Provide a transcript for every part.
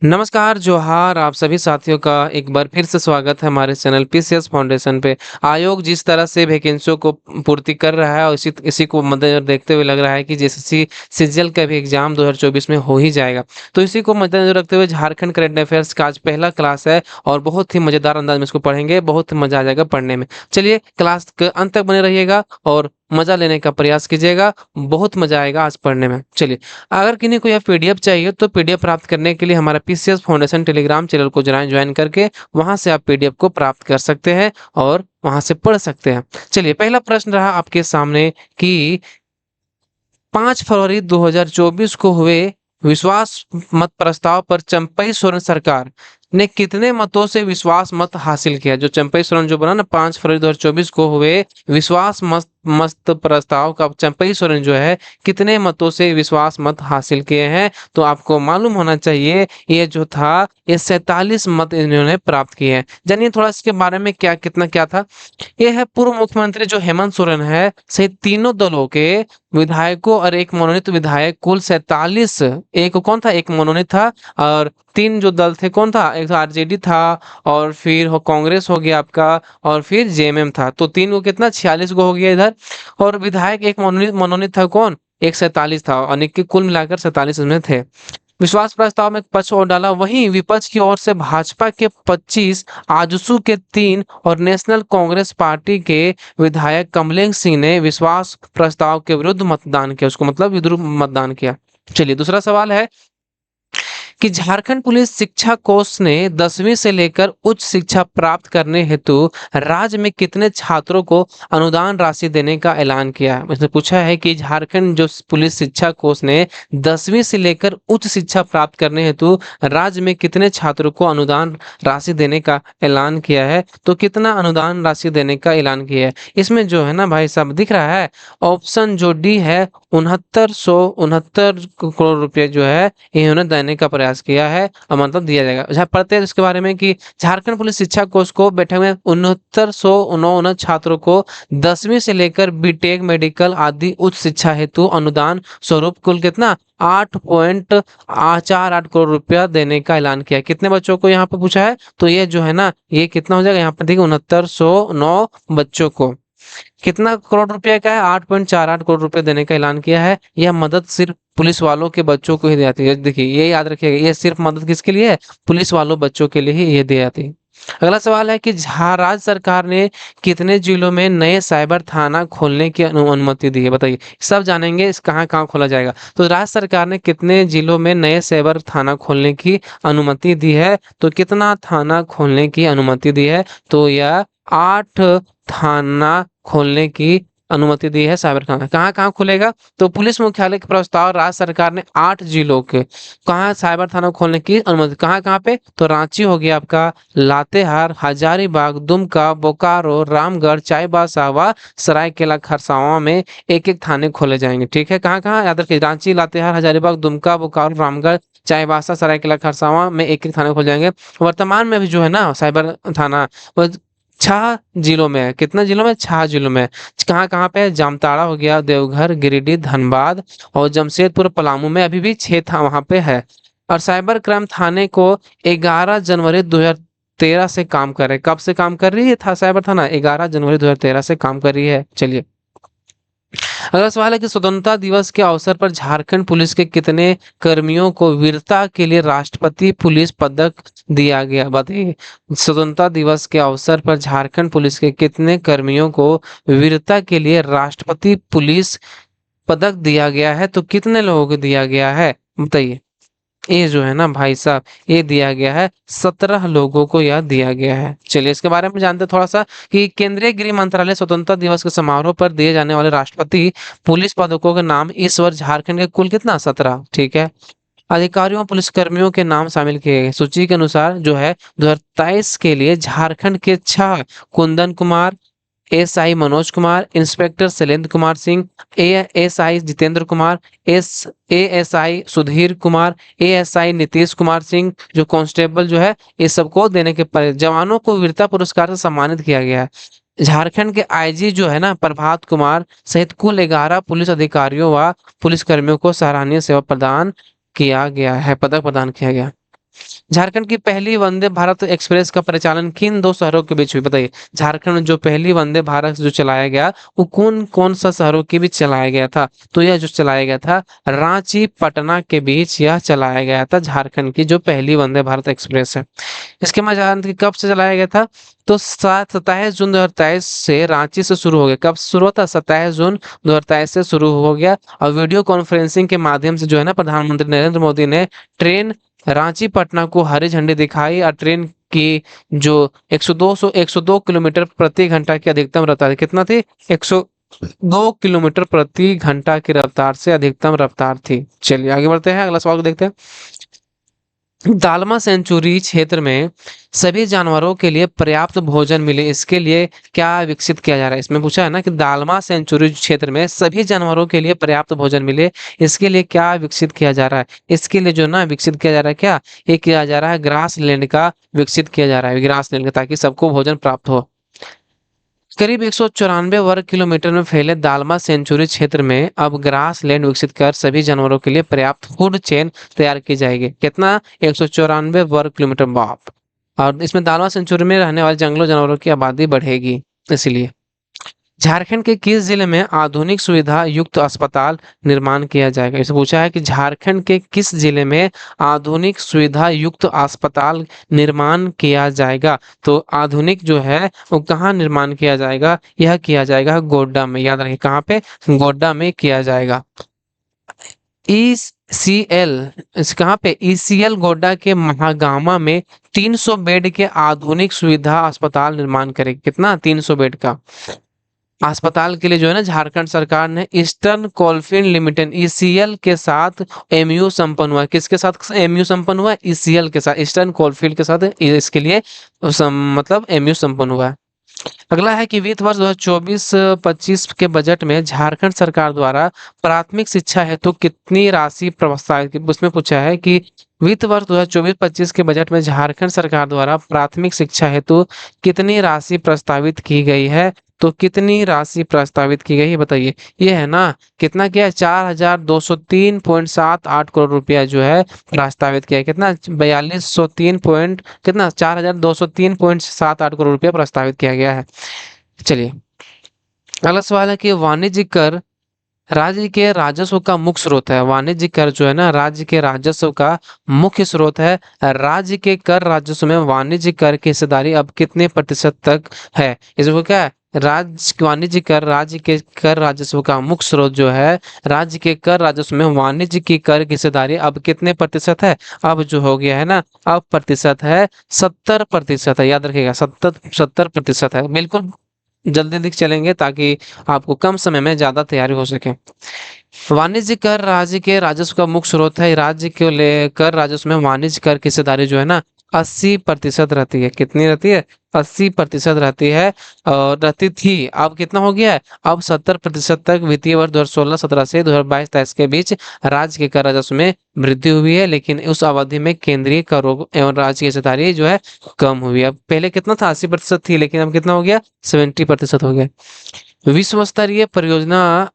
नमस्कार, जोहार आप सभी साथियों का एक बार फिर से स्वागत है हमारे चैनल पीसीएस फाउंडेशन पे। आयोग जिस तरह से वैकेंसियों को पूर्ति कर रहा है और इसी इसी को मद्देनज़र देखते हुए लग रहा है कि जेएसएससी सीजीएल का भी एग्ज़ाम 2024 में हो ही जाएगा। तो इसी को मद्देनज़र रखते हुए झारखंड करंट अफेयर्स का आज पहला क्लास है और बहुत ही मज़ेदार अंदाज में इसको पढ़ेंगे, बहुत मज़ा आ जाएगा पढ़ने में। चलिए क्लास के अंत तक बने रहिएगा और मज़ा लेने का प्रयास कीजिएगा, बहुत मज़ा आएगा आज पढ़ने में। चलिए, अगर किन्हीं को यह पीडीएफ चाहिए तो पीडीएफ प्राप्त करने के लिए हमारा पीसीएस फाउंडेशन टेलीग्राम चैनल को ज्वाइन करके वहां से आप पीडीएफ को प्राप्त कर सकते हैं और वहां से पढ़ सकते हैं। चलिए, पहला प्रश्न रहा आपके सामने कि 5 फरवरी 2024 को हुए विश्वास मत प्रस्ताव पर चंपई सोरेन सरकार ने कितने मतों से विश्वास मत हासिल किया? जो चंपई सोरेन जो बना ना 5 फरवरी 2024 को हुए विश्वास मत मत प्रस्ताव का चंपई सोरेन जो है कितने मतों से विश्वास मत हासिल किए हैं? तो आपको मालूम होना चाहिए ये जो था ये 47 मत इन्होंने प्राप्त किए हैं। जानिए थोड़ा इसके बारे में कितना क्या था। ये है पूर्व मुख्यमंत्री जो हेमंत सोरेन है सहित तीनों दलों के विधायकों और एक मनोनीत विधायक कुल 47। एक कौन था? एक मनोनीत था और 3 जो दल थे कौन था? एक तो आरजेडी था और फिर कांग्रेस हो गया आपका और फिर जेएमएम था। तो 3 को कितना 46 को हो गया इधर और विधायक एक मनोनीत मनोनीत था कौन? एक 47 था और कुल मिलाकर 47 इसमें थे। विश्वास प्रस्ताव में पक्ष और डाला, वहीं विपक्ष की ओर से भाजपा के 25, आजसू के 3 और नेशनल कांग्रेस पार्टी के विधायक कमलेश सिंह ने विश्वास प्रस्ताव के विरुद्ध मतदान किया, उसको मतलब विद्रूप मतदान किया। चलिए दूसरा सवाल है कि झारखंड पुलिस शिक्षा कोष ने 10वीं से लेकर उच्च शिक्षा प्राप्त करने हेतु राज्य में कितने छात्रों को अनुदान राशि देने का ऐलान किया है? इसने पूछा है कि झारखंड जो पुलिस शिक्षा कोष ने 10वीं से लेकर उच्च शिक्षा प्राप्त करने हेतु राज्य में कितने छात्रों को अनुदान राशि देने का ऐलान किया है? तो कितना अनुदान राशि देने का ऐलान किया है? इसमें जो है ना भाई साहब दिख रहा है ऑप्शन जो डी है 6969 करोड़ रुपए जो है इन्होंने देने का प्रयास किया है और मतलब दिया जाएगा। अच्छा पढ़ते हैं इसके बारे में कि झारखंड पुलिस शिक्षा कोष को बैठक में 6999 छात्रों को 10वीं से लेकर बीटेक मेडिकल आदि उच्च शिक्षा हेतु अनुदान स्वरूप कुल कितना 8.48 करोड़ रुपया देने का ऐलान किया। कितने बच्चों को यहाँ पे पूछा है? तो ये जो है ना ये कितना हो जाएगा यहाँ पर देखिए 6909 बच्चों को कितना करोड़ रुपए का है? 8.48 करोड़ रुपए देने का ऐलान किया है। यह मदद सिर्फ पुलिस वालों के बच्चों को ही दी जाती है। देखिए ये याद रखिएगा, ये सिर्फ मदद किसके लिए है? पुलिस वालों बच्चों के लिए ही ये दी जाती है। अगला सवाल है कि राज्य सरकार ने कितने जिलों में नए साइबर थाना खोलने की अनुमति दी है? बताइए, सब जानेंगे इस कहाँ कहाँ खोला जाएगा। तो राज्य सरकार ने कितने जिलों में नए साइबर थाना खोलने की अनुमति दी है? तो कितना थाना खोलने की अनुमति दी है? तो यह 8 थाना खोलने की अनुमति दी है साइबर थाना। कहाँ कहाँ खुलेगा? तो पुलिस मुख्यालय के प्रस्ताव राज्य सरकार ने 8 जिलों के कहाँ साइबर थाना खोलने की अनुमति कहाँ कहाँ पे? तो रांची हो गया आपका, लातेहार, हजारीबाग, दुमका, बोकारो, रामगढ़, चाईबासा व सरायकेला खरसावां में एक एक थाने खोले जाएंगे। ठीक है, कहाँ कहाँ याद रखिए, रांची, लातेहार, हजारीबाग, दुमका, बोकारो, रामगढ़, चाईबासा, सरायकेला खरसावां में एक एक थाने खोल जाएंगे। वर्तमान में भी जो है ना साइबर थाना 6 जिलों में है। कितना जिलों में? 6 जिलों में। कहाँ कहाँ पे? जामताड़ा हो गया, देवघर, गिरिडीह, धनबाद और जमशेदपुर, पलामू में अभी भी 6 था वहां पे है। और साइबर क्राइम थाने को 11 जनवरी 2013 से काम कर रहे। कब से काम कर रही है था साइबर थाना? 11 जनवरी 2013 से काम कर रही है। चलिए अगला सवाल है कि स्वतंत्रता दिवस के अवसर पर झारखंड पुलिस के कितने कर्मियों को वीरता के लिए राष्ट्रपति पुलिस पदक दिया गया? बताइए, स्वतंत्रता दिवस के अवसर पर झारखंड पुलिस के कितने कर्मियों को वीरता के लिए राष्ट्रपति पुलिस पदक दिया गया है? तो कितने लोगों को दिया गया है बताइए? ये जो है ना भाई साहब ये दिया गया है 17 लोगों को यह दिया गया है। चलिए इसके बारे में जानते हैं थोड़ा सा कि केंद्रीय गृह मंत्रालय स्वतंत्रता दिवस के समारोह पर दिए जाने वाले राष्ट्रपति पुलिस पदकों के नाम इस वर्ष झारखंड के कुल कितना 17। ठीक है, अधिकारियों पुलिसकर्मियों के नाम शामिल किए गए सूची के अनुसार जो है 2023 के लिए झारखंड के 6 Kundan Kumar, SI Manoj Kumar, inspector Shailendra Kumar Singh, ASI Jitendra Kumar, ASI Sudhir Kumar, ASI Nitish Kumar Singh जो कांस्टेबल जो है इस सबको देने के पर जवानों को वीरता पुरस्कार से सम्मानित किया गया है। झारखंड के आईजी जो है ना प्रभात कुमार सहित कुल 11 पुलिस अधिकारियों व पुलिसकर्मियों को सराहनीय सेवा प्रदान किया गया है, पदक प्रदान किया गया। झारखंड की पहली वंदे भारत एक्सप्रेस का परिचालन किन दो शहरों के बीच हुई, बताइए। झारखंड में जो पहली वंदे भारत जो चलाया गया वो कौन कौन सा शहरों के बीच चलाया गया था, तो यह जो चलाया गया था रांची पटना के बीच यह चलाया गया था, झारखंड की जो पहली वंदे भारत एक्सप्रेस है। इसके बाद जानते हैं कि कब से चलाया गया था, तो 27 जून 2023 से रांची से शुरू हो गया। कब शुरू होता, 27 जून 2023 से शुरू हो गया। और वीडियो कॉन्फ्रेंसिंग के माध्यम से जो है ना प्रधानमंत्री नरेंद्र मोदी ने ट्रेन रांची पटना को हरी झंडी दिखाई और ट्रेन की जो 102 किलोमीटर प्रति घंटा की अधिकतम रफ्तार कितना थी, 102 किलोमीटर प्रति घंटा की रफ्तार से अधिकतम रफ्तार थी। चलिए आगे बढ़ते हैं, अगला सवाल को देखते हैं। दालमा सेंचुरी क्षेत्र में सभी जानवरों के लिए पर्याप्त भोजन मिले, इसके लिए क्या विकसित किया जा रहा है। इसमें पूछा है ना कि दालमा सेंचुरी क्षेत्र में सभी जानवरों के लिए पर्याप्त भोजन मिले, इसके लिए क्या विकसित किया जा रहा है। इसके लिए जो ना विकसित किया जा रहा है, क्या ये किया जा रहा है, ग्रास लैंड का विकसित किया जा रहा है, ग्रास लैंड का, ताकि सबको भोजन प्राप्त हो। करीब 194 वर्ग किलोमीटर में फैले दालमा सेंचुरी क्षेत्र में अब ग्रास लैंड विकसित कर सभी जानवरों के लिए पर्याप्त फूड चेन तैयार की जाएगी। कितना, 194 वर्ग किलोमीटर, बाप। और इसमें दालमा सेंचुरी में रहने वाले जंगलों जानवरों की आबादी बढ़ेगी, इसलिए। झारखंड के किस जिले में आधुनिक सुविधा युक्त अस्पताल निर्माण किया जाएगा। इसे पूछा है कि झारखंड के किस जिले में आधुनिक सुविधा युक्त अस्पताल निर्माण किया जाएगा। तो आधुनिक जो है वो कहाँ निर्माण किया जाएगा, यह किया जाएगा गोड्डा में, याद रखिए कहाँ पे, गोड्डा में किया जाएगा। ECL इस कहाँ पे, ECL गोड्डा के महागामा में 300 बेड के आधुनिक सुविधा अस्पताल निर्माण करेगी। कितना, 300 बेड का अस्पताल के लिए जो है ना झारखंड सरकार ने ईस्टर्न कोलफील्ड लिमिटेड ECL के साथ MU संपन्न हुआ है। किसके साथ MU संपन्न हुआ है, ECL के साथ, ईस्टर्न कोलफील्ड के साथ इसके लिए मतलब MU संपन्न हुआ है। अगला है कि वित्त वर्ष 2024-25 के बजट में झारखंड सरकार द्वारा प्राथमिक शिक्षा हेतु कितनी राशि प्रस्तावित, उसमें पूछा है कि वित्त वर्ष 2024-25 के बजट में झारखंड सरकार द्वारा प्राथमिक शिक्षा हेतु कितनी राशि प्रस्तावित की गई है। तो कितनी राशि प्रस्तावित की गई है, बताइए। ये है ना, कितना किया है, 4203.78 करोड़ रुपया जो है प्रस्तावित किया है। कितना, 4203 पॉइंट कितना, 4203.78 करोड़ रुपया प्रस्तावित किया गया है। चलिए अगला सवाल है कि वाणिज्य कर राज्य के राजस्व का मुख्य स्रोत है। वाणिज्य कर जो है ना राज्य के राजस्व का मुख्य स्रोत है। राज्य के कर राजस्व में वाणिज्य कर की हिस्सेदारी अब कितने प्रतिशत तक है। इसको क्या है, राज्य वाणिज्य कर राज्य के कर राजस्व का मुख्य स्रोत जो है, राज्य के कर राजस्व में वाणिज्य की कर की हिस्सेदारी अब कितने प्रतिशत है। अब जो हो गया है ना, अब प्रतिशत है 70% है, याद रखिएगा 70% है। बिल्कुल जल्दी दिख चलेंगे ताकि आपको कम समय में ज्यादा तैयारी हो सके। वाणिज्य कर राज्य के राजस्व का मुख्य स्रोत है। राज्य के लेकर राजस्व में वाणिज्य कर की हिस्सेदारी जो है ना 80% रहती है। कितनी रहती है, 80% रहती है, और रहती थी, अब कितना हो गया है, अब 70% तक वित्तीय वर्ष 2016-17 से 2022-23 के बीच राज्य के कर राजस्व में वृद्धि हुई है। लेकिन उस अवधि में केंद्रीय करों एवं राज्य की हिस्सेदारी जो है कम हुई है। अब पहले कितना था, 80% थी, लेकिन अब कितना हो गया, 70% हो गया। विश्व स्तरीय परियोजना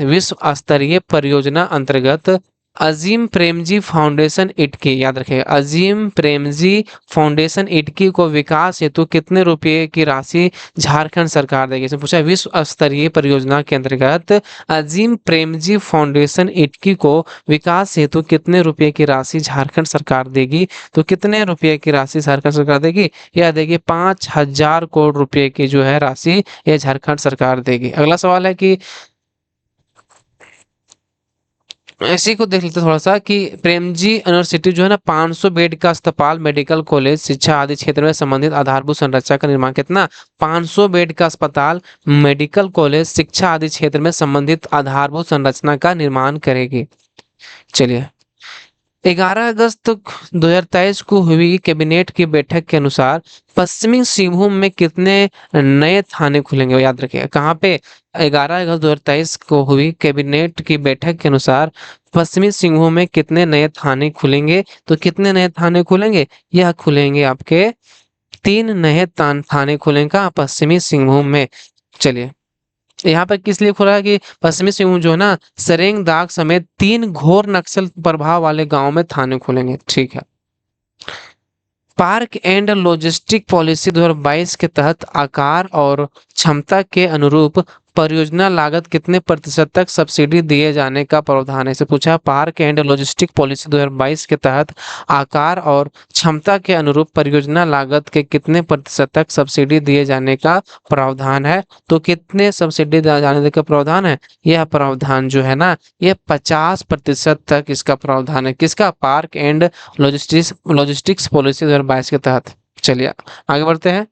विश्व स्तरीय परियोजना अंतर्गत अजीम प्रेमजी फाउंडेशन इटकी, याद रखें, अजीम प्रेमजी फाउंडेशन इटकी को विकास हेतु कितने रुपए की राशि झारखंड सरकार देगी। इसमें पूछा है विश्व स्तरीय परियोजना के अंतर्गत अजीम प्रेमजी फाउंडेशन इटकी को विकास हेतु कितने रुपए की राशि झारखंड सरकार देगी। तो कितने रुपए की राशि झारखंड सरकार देगी, यह देगी 5000 करोड़ रुपए की जो है राशि यह झारखंड सरकार देगी। अगला सवाल है कि इसी को देख लेते थोड़ा सा कि प्रेमजी यूनिवर्सिटी जो है ना 500 बेड का अस्पताल, मेडिकल कॉलेज, शिक्षा आदि क्षेत्र में संबंधित आधारभूत संरचना का निर्माण, कितना, 500 बेड का अस्पताल, मेडिकल कॉलेज, शिक्षा आदि क्षेत्र में संबंधित आधारभूत संरचना का निर्माण करेगी। चलिए 11 अगस्त 2023 को हुई कैबिनेट की बैठक के अनुसार पश्चिमी सिंहभूम में कितने नए थाने खुलेंगे, याद रखिएगा कहाँ पे, 11 अगस्त 2023 को हुई कैबिनेट की बैठक के अनुसार पश्चिमी सिंहभूम में कितने नए थाने खुलेंगे। तो कितने नए थाने खुलेंगे, यह खुलेंगे आपके 3 नए थाने खुलेंगे कहाँ, पश्चिमी सिंहभूम में। चलिए यहाँ पर किस लिए खुला है कि पश्चिमी सिंहभूम जो है ना सरेंग दाग समेत 3 घोर नक्सल प्रभाव वाले गांव में थाने खुलेंगे। ठीक है, पार्क एंड लॉजिस्टिक पॉलिसी 2022 के तहत आकार और क्षमता के अनुरूप परियोजना लागत कितने प्रतिशत तक सब्सिडी दिए जाने का प्रावधान है। इसे पूछा पार्क एंड लॉजिस्टिक पॉलिसी 2022 के तहत आकार और क्षमता के अनुरूप परियोजना लागत के कितने प्रतिशत तक सब्सिडी दिए जाने का प्रावधान है। तो कितने सब्सिडी दिए जाने का प्रावधान है। यह प्रावधान जो है ना, यह 50% तक इसका प्रावधान है। किसका? पार्क एंड लॉजिस्टिक्स पॉलिसी 2022 के तहत। चलिए आगे बढ़ते हैं,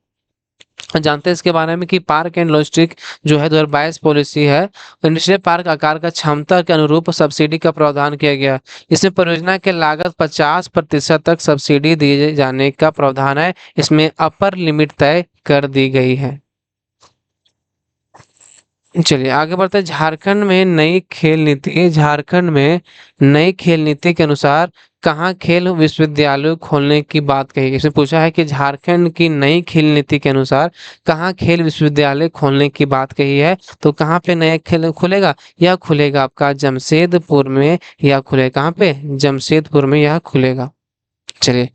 जानते हैं इसके बारे में कि पार्क एंड लॉजिस्टिक जो है 2022 पॉलिसी है, इंडस्ट्रियल पार्क आकार का क्षमता के अनुरूप सब्सिडी का प्रावधान किया गया। इसमें परियोजना के लागत 50% तक सब्सिडी दिए जाने का प्रावधान है। इसमें अपर लिमिट तय कर दी गई है। चलिए आगे बढ़ते हैं। झारखंड में नई खेल नीति, झारखंड में नई खेल नीति के अनुसार कहाँ खेल विश्वविद्यालय खोलने की बात कही गई। इसमें पूछा है कि झारखंड की नई खेल नीति के अनुसार कहाँ खेल विश्वविद्यालय खोलने की बात कही है। तो कहाँ पे नया खेल खुलेगा? यह खुलेगा आपका जमशेदपुर में, या खुलेगा कहाँ पे? जमशेदपुर में यह खुलेगा। चलिए,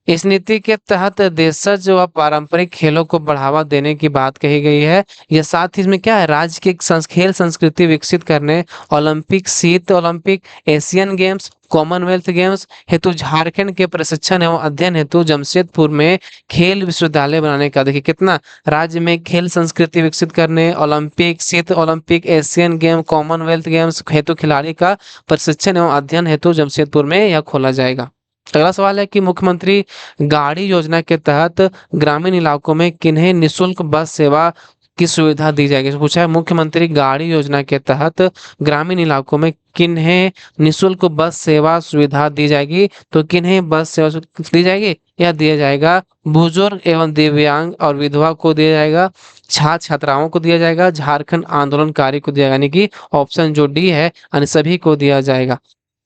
इस नीति के तहत देशज जो पारंपरिक खेलों को बढ़ावा देने की बात कही गई है। यह साथ ही इसमें क्या है, राज्य की खेल संस्कृति विकसित करने, ओलंपिक, शीत Olympic, Asian games, Commonwealth games हेतु झारखंड के प्रशिक्षण एवं अध्ययन हेतु जमशेदपुर में खेल विश्वविद्यालय बनाने का। देखिए कितना, राज्य में खेल संस्कृति विकसित करने, ओलंपिक, शीत Olympic, Asian game, Commonwealth games हेतु खिलाड़ी का प्रशिक्षण एवं अध्ययन हेतु जमशेदपुर में यह खोला जाएगा। अगला सवाल है कि मुख्यमंत्री गाड़ी योजना के तहत ग्रामीण इलाकों में किन्हें निशुल्क बस सेवा की सुविधा दी जाएगी। तो पूछा है मुख्यमंत्री गाड़ी योजना के तहत ग्रामीण इलाकों में किन्हें निशुल्क बस सेवा सुविधा दी जाएगी। तो किन्हें बस सेवा दी जाएगी? यह दिया जाएगा बुजुर्ग एवं दिव्यांग और विधवा को दिया जाएगा, छात्र छात्राओं को दिया जाएगा, झारखंड आंदोलनकारी को दिया जाएगा, यानी कि ऑप्शन जो डी है अन्य सभी को दिया जाएगा।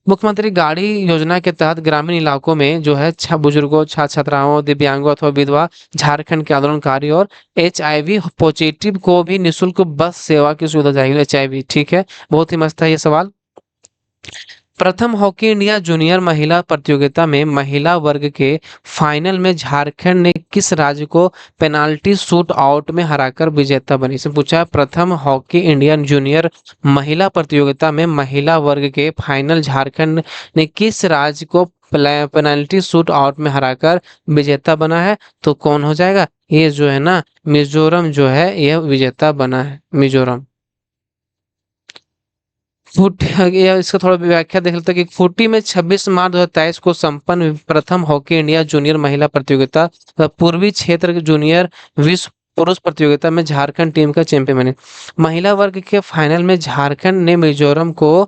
मुख्यमंत्री गाड़ी योजना के तहत ग्रामीण इलाकों में जो है बुजुर्गों, छात्र छात्राओं, दिव्यांगों अथवा विधवा, झारखंड के आंदोलनकारी और HIV पॉजिटिव को भी निशुल्क बस सेवा की सुविधा जाएगी। HIV, ठीक है, बहुत ही मस्त है ये सवाल। प्रथम हॉकी इंडिया जूनियर महिला प्रतियोगिता में महिला वर्ग के फाइनल में झारखंड ने किस राज्य को पेनाल्टी शूट आउट में हराकर विजेता बनी। से पूछा प्रथम हॉकी इंडिया जूनियर महिला प्रतियोगिता में महिला वर्ग के फाइनल झारखंड ने किस राज्य को पेनाल्टी शूट आउट में हराकर विजेता बना है। तो कौन हो जाएगा? ये जो है ना, मिजोरम जो है यह विजेता बना है, मिजोरम। फुट या इसका थोड़ा व्याख्या देख लेते हैं कि फुटी में 26 मार्च 2023 को संपन्न प्रथम हॉकी इंडिया जूनियर महिला प्रतियोगिता पूर्वी क्षेत्र जूनियर विश्व पुरुष प्रतियोगिता में झारखंड टीम का चैंपियन बने। महिला वर्ग के फाइनल में झारखंड ने मिजोरम को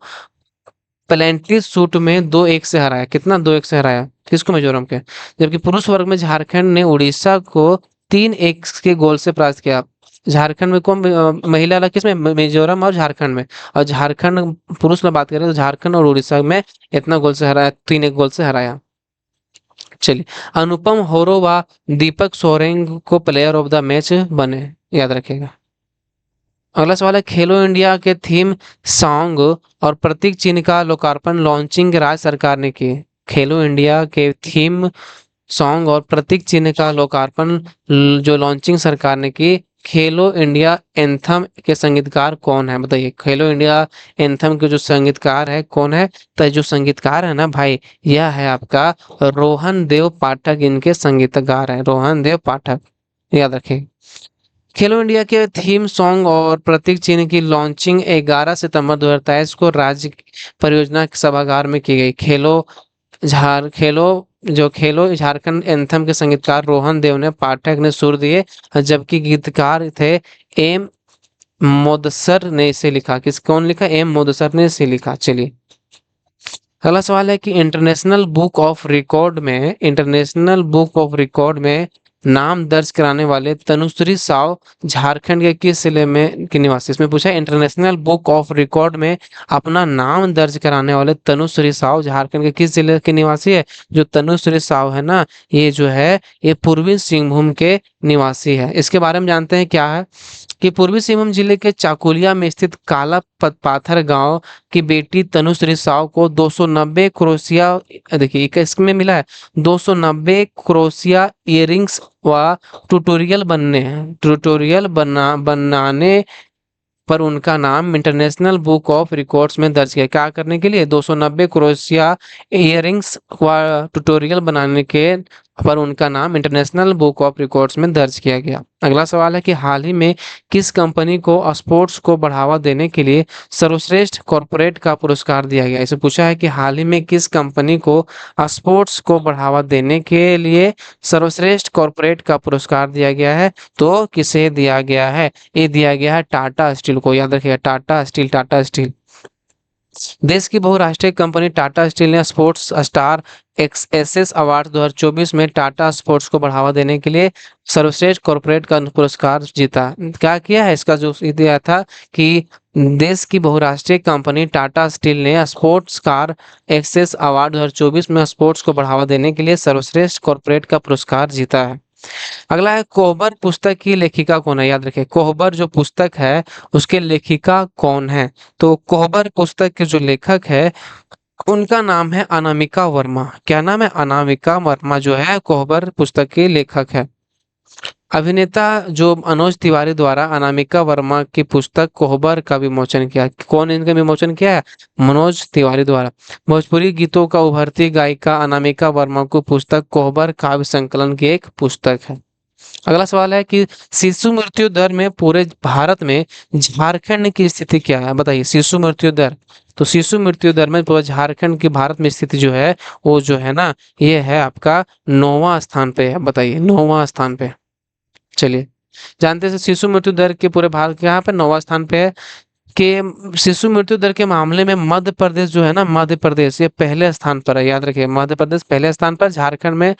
पेनल्टी शूट में 2-1 से हराया। कितना? 2-1 से हराया किसको? मिजोरम के। जबकि पुरुष वर्ग में झारखंड ने उड़ीसा को 3-1 के गोल से पराजित किया। झारखंड में कौन महिला वाला किसमें? मिजोरम और झारखंड में। और झारखंड पुरुष में बात करें तो झारखंड और उड़ीसा में इतना गोल से हराया, 3-1 गोल से हराया। चलिए, अनुपम होरो व दीपक सोरेंग को प्लेयर ऑफ द मैच बने, याद रखिएगा। अगला सवाल है खेलो इंडिया के थीम सॉन्ग और प्रतीक चिन्ह का लोकार्पण लॉन्चिंग राज्य सरकार ने की। खेलो इंडिया के थीम सॉन्ग और प्रतीक चिन्ह का लोकार्पण जो लॉन्चिंग सरकार ने की। खेलो इंडिया एंथम के संगीतकार कौन है? बताइए, खेलो इंडिया एंथम के जो संगीतकार है कौन है? तो जो संगीतकार है ना भाई, यह है आपका रोहन देव पाठक, इनके संगीतकार है रोहन देव पाठक, याद रखें। खेलो इंडिया के थीम सॉन्ग और प्रतीक चिन्ह की लॉन्चिंग 11 सितंबर 2023 को राज्य परियोजना सभागार में की गई। खेलो झारखंड एंथम के संगीतकार रोहन देव ने पाठक ने सुर दिए, जबकि गीतकार थे एम मोदसर ने इसे लिखा। कौन लिखा? एम मोदसर ने इसे लिखा। चलिए, अगला सवाल है कि इंटरनेशनल बुक ऑफ रिकॉर्ड में नाम दर्ज कराने वाले तनुश्री साव झारखंड के किस जिले में की निवासी? इसमें पूछा है इंटरनेशनल बुक ऑफ रिकॉर्ड में अपना नाम दर्ज कराने वाले तनुश्री साव झारखंड के किस जिले के निवासी है? जो तनुश्री साव है ना, ये जो है ये पूर्वी सिंहभूम के निवासी है। इसके बारे में जानते हैं क्या है कि पूर्वी सिंहभूम जिले के चाकुलिया में स्थित काला पाथर गांव की बेटी तनुश्री साव को 290 क्रोशिया, देखिए इसमें मिला है 290 क्रोशिया इयररिंग्स व ट्यूटोरियल बनाने पर उनका नाम इंटरनेशनल बुक ऑफ रिकॉर्ड्स में दर्ज किया। क्या करने के लिए? 290 क्रोशिया इयररिंग्स व ट्यूटोरियल बनाने के पर उनका नाम इंटरनेशनल बुक ऑफ रिकॉर्ड्स में दर्ज किया गया। अगला सवाल है कि हाल ही में किस कंपनी को स्पोर्ट्स को बढ़ावा देने के लिए सर्वश्रेष्ठ कॉरपोरेट का पुरस्कार दिया गया? इसे पूछा है कि हाल ही में किस कंपनी को स्पोर्ट्स को बढ़ावा देने के लिए सर्वश्रेष्ठ कॉरपोरेट का पुरस्कार दिया गया है? तो किसे दिया गया है? ये दिया गया है टाटा स्टील को। याद रखिएगा, टाटा स्टील, टाटा स्टील। देश की बहुराष्ट्रीय कंपनी टाटा स्टील ने स्पोर्ट्स स्टार एक्सएसएस अवार्ड 2024 में टाटा स्पोर्ट्स को बढ़ावा देने के लिए सर्वश्रेष्ठ कॉरपोरेट का पुरस्कार जीता। क्या किया है? इसका जो दिया था कि देश की बहुराष्ट्रीय कंपनी टाटा स्टील ने स्पोर्ट्स कार एक्सेस अवार्ड 2024 में स्पोर्ट्स को बढ़ावा देने के लिए सर्वश्रेष्ठ कॉरपोरेट का पुरस्कार जीता है। अगला है कोहबर पुस्तक की लेखिका कौन है? याद रखें, कोहबर जो पुस्तक है उसके लेखिका कौन है? तो कोहबर पुस्तक के जो लेखक है उनका नाम है अनामिका वर्मा। क्या नाम है? अनामिका वर्मा जो है कोहबर पुस्तक के लेखक है। अभिनेता जो मनोज तिवारी द्वारा अनामिका वर्मा की पुस्तक कोहबर का विमोचन किया। कौन इनका विमोचन किया है? मनोज तिवारी द्वारा। भोजपुरी गीतों का उभरती गायिका अनामिका वर्मा को पुस्तक कोहबर काव्य संकलन की एक पुस्तक है। अगला सवाल है कि शिशु मृत्यु दर में पूरे भारत में झारखंड की स्थिति क्या है? बताइए, शिशु मृत्यु दर। तो शिशु मृत्यु दर में पूरे झारखंड की भारत में स्थिति जो है वो जो है ना, ये है आपका 9वां स्थान पे है। बताइए, 9वां स्थान पे। चलिए जानते हैं शिशु मृत्यु दर के पूरे भारत के यहाँ पे 9वां स्थान पे है कि शिशु मृत्यु दर के मामले में मध्य प्रदेश जो है ना, मध्य प्रदेश ये पहले स्थान पर है। याद रखिए, मध्य प्रदेश पहले स्थान पर। झारखंड में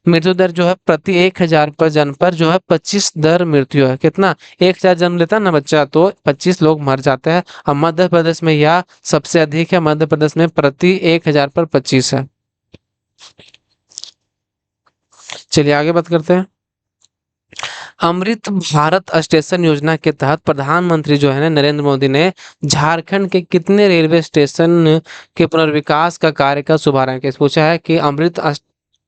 मृत्यु दर जो है प्रति 1000 पर जन्म पर जो है 25 दर मृत्यु है। कितना? 1000 जन्म लेता है ना बच्चा तो 25 लोग मर जाते हैं। और मध्य प्रदेश में यह सबसे अधिक है। मध्य प्रदेश में प्रति 1000 पर 25 है। चलिए आगे बात करते हैं। अमृत भारत स्टेशन योजना के तहत प्रधानमंत्री जो है ना नरेंद्र मोदी ने झारखंड के कितने रेलवे स्टेशन के पुनर्विकास का कार्य का शुभारंभ किया? पूछा है कि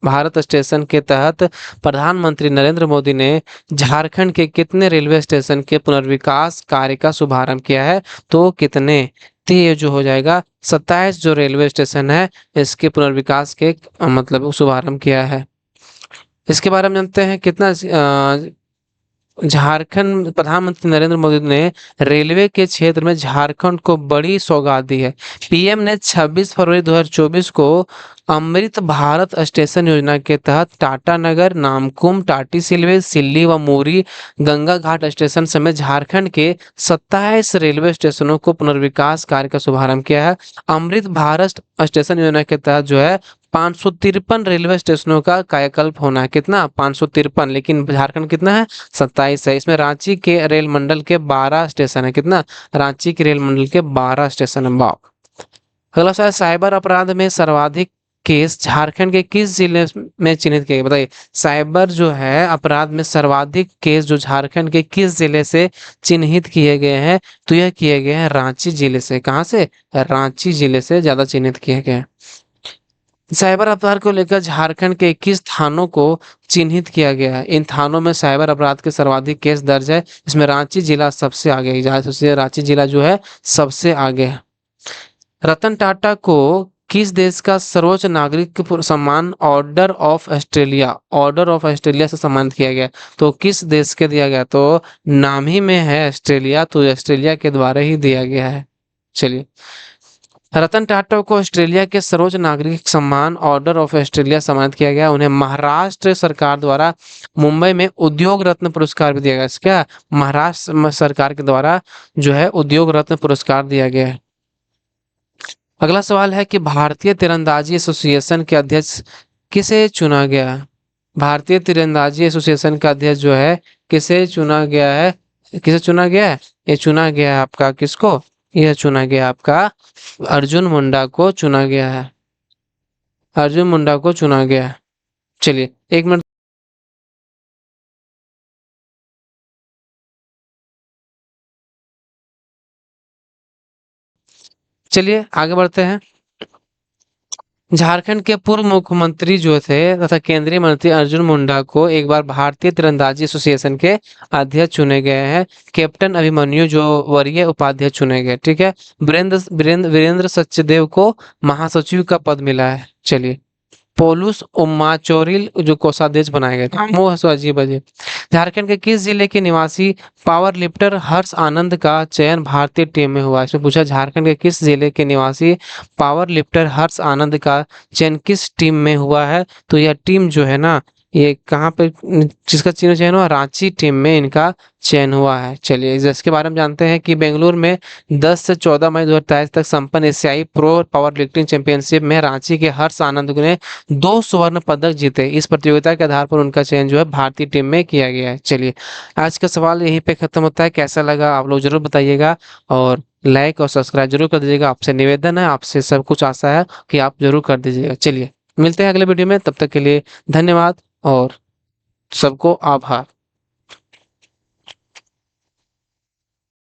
भारत स्टेशन के तहत प्रधानमंत्री नरेंद्र मोदी ने झारखंड के कितने रेलवे स्टेशन के पुनर्विकास कार्य का शुभारंभ किया है? तो कितने? तो ये जो हो जाएगा 27 जो रेलवे स्टेशन है इसके पुनर्विकास के मतलब शुभारंभ किया है। इसके बारे में जानते हैं कितना झारखंड प्रधानमंत्री नरेंद्र मोदी ने रेलवे के क्षेत्र में झारखंड को बड़ी सौगात दी है। पीएम ने 26 फरवरी 2024 को अमृत भारत स्टेशन योजना के तहत टाटानगर, नामकुम, टाटी सिलवे, सिल्ली व मोरी गंगा घाट स्टेशन समेत झारखंड के 27 रेलवे स्टेशनों को पुनर्विकास कार्य का शुभारंभ किया है। अमृत भारत स्टेशन योजना के तहत जो है 553 रेलवे स्टेशनों का कायाकल्प होना है। कितना? 553। लेकिन झारखंड कितना है? 27 है। इसमें रांची के रेल मंडल के 12 स्टेशन है। कितना? रांची के रेल मंडल के 12 स्टेशन है। बाप। अगला सवाल, साइबर अपराध में सर्वाधिक केस झारखंड के किस जिले में चिन्हित किए गए? बताइए, साइबर जो है अपराध में सर्वाधिक केस जो झारखंड के किस जिले से चिन्हित किए गए हैं? तो यह किए गए हैं रांची जिले से। कहाँ से? रांची जिले से ज्यादा चिन्हित किए गए हैं। साइबर अपराध को लेकर झारखंड के 21 थानों को चिन्हित किया गया है। इन थानों में साइबर अपराध के सर्वाधिक केस दर्ज है। इसमें रांची जिला सबसे आगे है। रांची जिला जो है सबसे आगे है। रतन टाटा को किस देश का सर्वोच्च नागरिक सम्मान ऑर्डर ऑफ ऑस्ट्रेलिया से सम्मानित किया गया? तो किस देश के दिया गया? तो नाम ही में है ऑस्ट्रेलिया, तो ऑस्ट्रेलिया के द्वारा ही दिया गया है। चलिए, रतन टाटा को ऑस्ट्रेलिया के सर्वोच्च नागरिक सम्मान ऑर्डर ऑफ ऑस्ट्रेलिया सम्मानित किया गया। उन्हें महाराष्ट्र सरकार द्वारा मुंबई में उद्योग रत्न पुरस्कार भी दिया गया। क्या? महाराष्ट्र सरकार के द्वारा जो है उद्योग रत्न पुरस्कार दिया गया है। अगला सवाल है कि भारतीय तीरंदाजी एसोसिएशन के अध्यक्ष किसे चुना गया? भारतीय तीरंदाजी एसोसिएशन का अध्यक्ष जो है किसे चुना गया है? किसे चुना गया है? ये चुना गया है आपका किसको? यह चुना गया आपका अर्जुन मुंडा को चुना गया है। अर्जुन मुंडा को चुना गया है। चलिए 1 मिनट। चलिए आगे बढ़ते हैं। झारखंड के पूर्व मुख्यमंत्री जो थे तथा केंद्रीय मंत्री अर्जुन मुंडा को एक बार भारतीय तीरंदाजी एसोसिएशन के अध्यक्ष चुने गए हैं। कैप्टन अभिमन्यु जो वरीय उपाध्यक्ष चुने गए। ठीक है। वीरेंद्र वीरेंद्र वीरेंद्र सचदेव को महासचिव का पद मिला है। चलिए पोलूस उम्माचोरिल जो कोषाध्यक्ष बनाए गए थे। वो हंसो अजीब अजीब। झारखंड के किस जिले के निवासी पावर लिफ्टर हर्ष आनंद का चयन भारतीय टीम में हुआ? इसमें पूछा झारखंड के किस जिले के निवासी पावर लिफ्टर हर्ष आनंद का चयन किस टीम में हुआ है? तो यह टीम जो है ना, ये कहाँ पे जिसका चयन हुआ? रांची टीम में इनका चयन हुआ है। चलिए इसके बारे में जानते हैं कि बेंगलुरु में 10 से 14 मई 2023 तक संपन्न एशियाई प्रो पावर लिफ्टिंग चैंपियनशिप में रांची के हर्ष आनंद ने 2 स्वर्ण पदक जीते। इस प्रतियोगिता के आधार पर उनका चयन जो है भारतीय टीम में किया गया है। चलिए आज का सवाल यहीं पे खत्म होता है। कैसा लगा आप लोग जरूर बताइएगा और लाइक और सब्सक्राइब जरूर कर दीजिएगा। आपसे निवेदन है, आपसे सब कुछ आशा है कि आप जरूर कर दीजिएगा। चलिए मिलते हैं अगले वीडियो में, तब तक के लिए धन्यवाद और सबको आभार।